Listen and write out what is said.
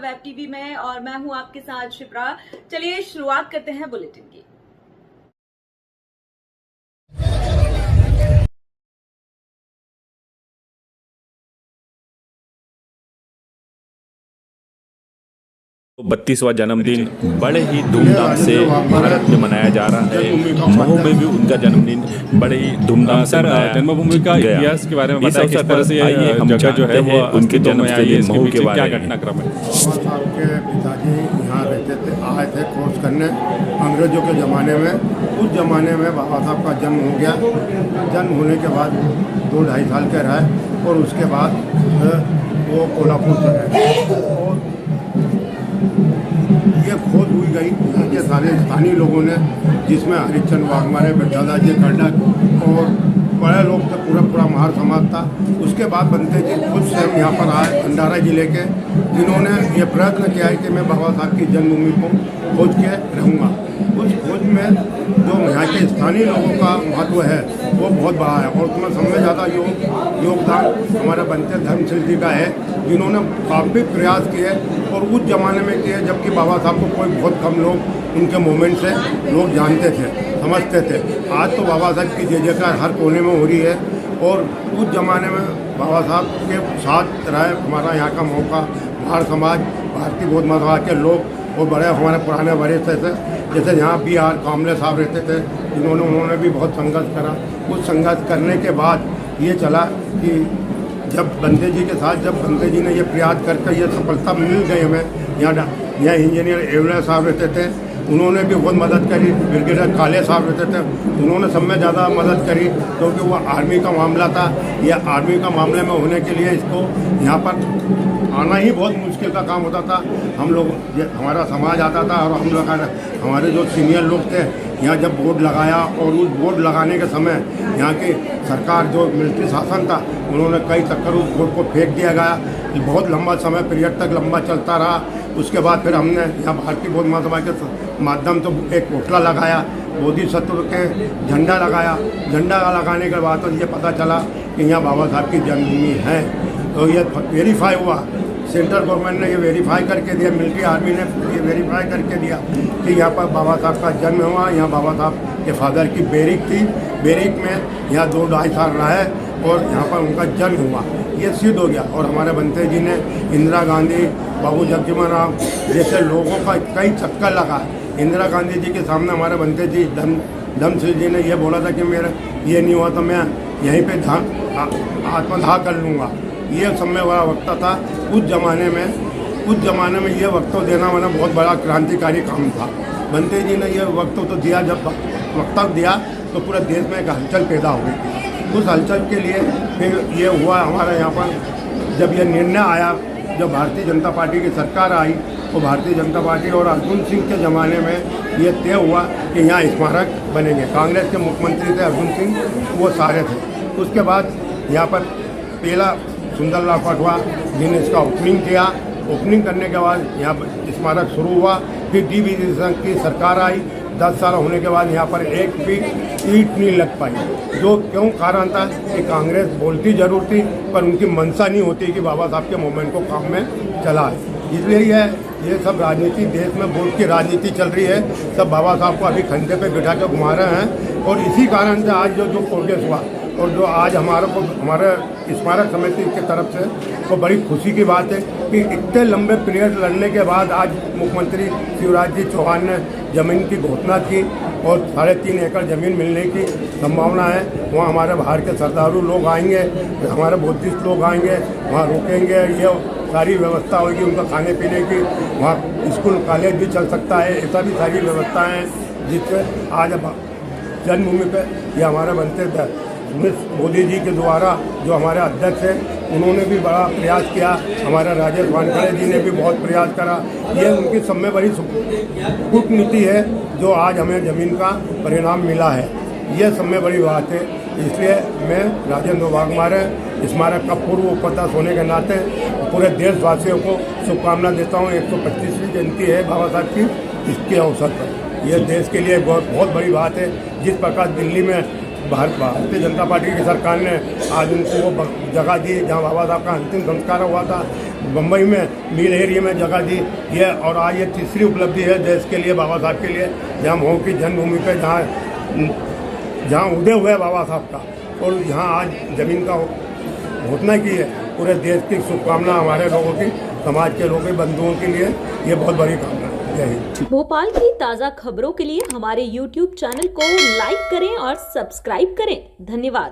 Web TV में और मैं हूं आपके साथ शिप्रा। चलिए शुरुआत करते हैं बुलेटिन की। तो 32वां जन्मदिन बड़े ही धूमधाम से भारत में मनाया जा रहा है। महू में भी उनका जन्मदिन बड़े ही धूमधाम से मनाया जन्मभूमि का गया। इतिहास के बारे में इस बताइए, अवसर किस तरह से पर आइए हम जगह जो है जानते वो हैं उनके जन्मस्थली महू के क्या बारे में। घटनाक्रम है। बाबा साहब के पिताजी यहाँ रहते थे, आए थे कोर्स करने अंग्रेजों के ज़माने में। उस ज़माने में बाबा साहब का जन्म हो गया। जन्म होने के बाद 2-2.5 साल के रहे और उसके बाद वो कोल्हापुर चले गए। और ये खोज हुई गई यहाँ के सारे स्थानीय लोगों ने, जिसमें हरिश्चंद्र वाघमारे, विठ्ठलदास जी कर्डक और बड़े लोग थे, पूरा महार समाज था। उसके बाद बनते जी खुद स्वयं यहाँ पर आए भंडारा जिले के, जिन्होंने ये प्रयत्न किया है कि मैं बाबा साहब की जन्मभूमि को खोज के रहूँगा। उस खोज में जो यहाँ के स्थानीय लोगों का महत्व है वो बहुत बड़ा है और उसमें सबसे ज़्यादा योगदान हमारे बनते धर्मशील जी का है, जिन्होंने काफ़ी प्रयास किए और उस ज़माने में किए जबकि बाबा साहब को कोई बहुत कम लोग उनके मूवमेंट से लोग जानते थे, समझते थे। आज तो बाबा साहब की जय जयकार हर कोने में हो रही है और उस ज़माने में बाबा साहब के साथ रहे हमारा यहाँ का मौका महार समाज, भारतीय बौद्ध मत के लोग और बड़े हमारे पुराने वरिष्ठ थे, जैसे यहाँ BR कामले साहब रहते थे, उन्होंने भी बहुत संघर्ष करा। उस संघर्ष करने के बाद ये चला कि जब बंदे जी के साथ जब बंदे जी ने ये प्रयास करके ये सफलता मिल गई हमें। यहाँ इंजीनियर एवले साहब रहते थे, उन्होंने भी बहुत मदद करी। ब्रिगेडियर काले साहब रहते थे, उन्होंने सब में ज़्यादा मदद करी क्योंकि वो आर्मी का मामला था। यह आर्मी का मामले में होने के लिए इसको यहाँ पर आना ही बहुत मुश्किल का काम होता था। हम लोग हमारा समाज आता था और हम लोग हमारे जो सीनियर लोग थे यहाँ जब बोर्ड लगाया और उस बोर्ड लगाने के समय यहाँ की सरकार जो मिलिट्री शासन था उन्होंने कई चक्कर उस बोर्ड को फेंक दिया गया। बहुत लंबा समय पीरियड तक लंबा चलता रहा। उसके बाद फिर हमने यहाँ भारतीय बौद्ध महासभा के माध्यम से एक पुतला लगाया, बोधिसत्व के झंडा लगाया। झंडा लगाने के बाद तो ये पता चला कि यहाँ बाबा साहब की जन्मभूमि है। तो ये वेरीफाई हुआ, सेंट्रल गवर्नमेंट ने ये वेरीफाई करके दिया, मिलिट्री आर्मी ने ये वेरीफाई करके दिया कि यहाँ पर बाबा साहब का जन्म हुआ। यहाँ बाबा साहब के फादर की बैरिक थी, बैरिक में यहाँ 2-2.5 साल रहे और यहाँ पर उनका जन्म हुआ। ये सिद्ध हो गया। और हमारे बनते जी ने इंदिरा गांधी, बाबू जगजीवन राम जैसे लोगों का कई चक्कर लगा। इंदिरा गांधी जी के सामने हमारे बनते जी धर्मशील जी ने यह बोला था कि मेरा ये नहीं हुआ तो मैं यहीं पे आत्मदाह कर लूँगा। ये सब में बड़ा वक्ता था उस ज़माने में ये वक्तव्य देना मैंने बहुत बड़ा क्रांतिकारी काम था। बनते जी ने ये वक्तव्य तो दिया, जब वक्तव्य दिया तो पूरे देश में एक हलचल पैदा हो गई थी। उस हलचल के लिए फिर ये हुआ हमारे यहाँ पर जब ये निर्णय आया, जब भारतीय जनता पार्टी की सरकार आई तो भारतीय जनता पार्टी और अर्जुन सिंह के ज़माने में ये तय हुआ कि यहाँ स्मारक बनेंगे। कांग्रेस के मुख्यमंत्री थे अर्जुन सिंह, वो सारे थे। उसके बाद यहाँ पर पहला सुंदरलाल पटवा जिन्होंने इसका ओपनिंग किया। ओपनिंग करने के बाद यहाँ पर स्मारक शुरू हुआ। फिर DV की सरकार आई। 10 साल होने के बाद यहाँ पर एक भी ईंट नहीं लग पाई। जो क्यों कारण था कि कांग्रेस बोलती जरूर थी पर उनकी मंशा नहीं होती कि बाबा साहब के मूवमेंट को काम में चलाए। इसलिए ये सब राजनीति, देश में वोट की राजनीति चल रही है। सब बाबा साहब को अभी खंडे पे बिठा के घुमा रहे हैं और इसी कारण से आज जो प्रोग्रेस हुआ और जो आज हमारे स्मारक समिति की तरफ से वो बड़ी खुशी की बात है कि इतने लंबे पीरियड लड़ने के बाद आज मुख्यमंत्री शिवराज जी चौहान ने ज़मीन की घोषणा की और 3.5 एकड़ ज़मीन मिलने की संभावना है। वहाँ हमारे बाहर के श्रद्धालु लोग आएंगे, हमारे बुद्धिस्ट लोग आएंगे, वहाँ रुकेंगे। ये सारी व्यवस्था होगी उनका खाने पीने की, वहाँ स्कूल कॉलेज भी चल सकता है। ऐसा भी सारी व्यवस्थाएँ हैं जिससे आज जन्मभूमि पे ये हमारे बनते मोदी जी के द्वारा जो हमारे अध्यक्ष हैं उन्होंने भी बड़ा प्रयास किया। हमारे राजेश वानखड़े जी ने भी बहुत प्रयास करा। ये उनकी सब में बड़ी कूटनीति है जो आज हमें ज़मीन का परिणाम मिला है। ये सब में बड़ी बात है। इसलिए मैं राजेंद्र वाघमारे स्मारक का पूर्व उपाध्यक्ष होने के नाते पूरे देशवासियों को शुभकामना देता हूँ। 125वीं जयंती है बाबा साहब की, इसके अवसर पर यह देश के लिए बहुत बड़ी बात है। जिस प्रकार दिल्ली में भारतीय जनता पार्टी की सरकार ने आज उनको वो जगह दी जहाँ बाबा साहब का अंतिम संस्कार हुआ था। बम्बई में मिल एरिया में जगह दी ये, और आज ये तीसरी उपलब्धि है देश के लिए, बाबा साहब के लिए, जहाँ मऊ की जन्मभूमि पे जहाँ उदय हुआ है बाबा साहब का, और यहाँ आज ज़मीन का घोषणा की है। पूरे देश की शुभकामना हमारे लोगों की, समाज के लोगों के बंधुओं के लिए ये बहुत बड़ी कामना है। जय हिंद। भोपाल की ताज़ा खबरों के लिए हमारे YouTube चैनल को लाइक करें और सब्सक्राइब करें। धन्यवाद।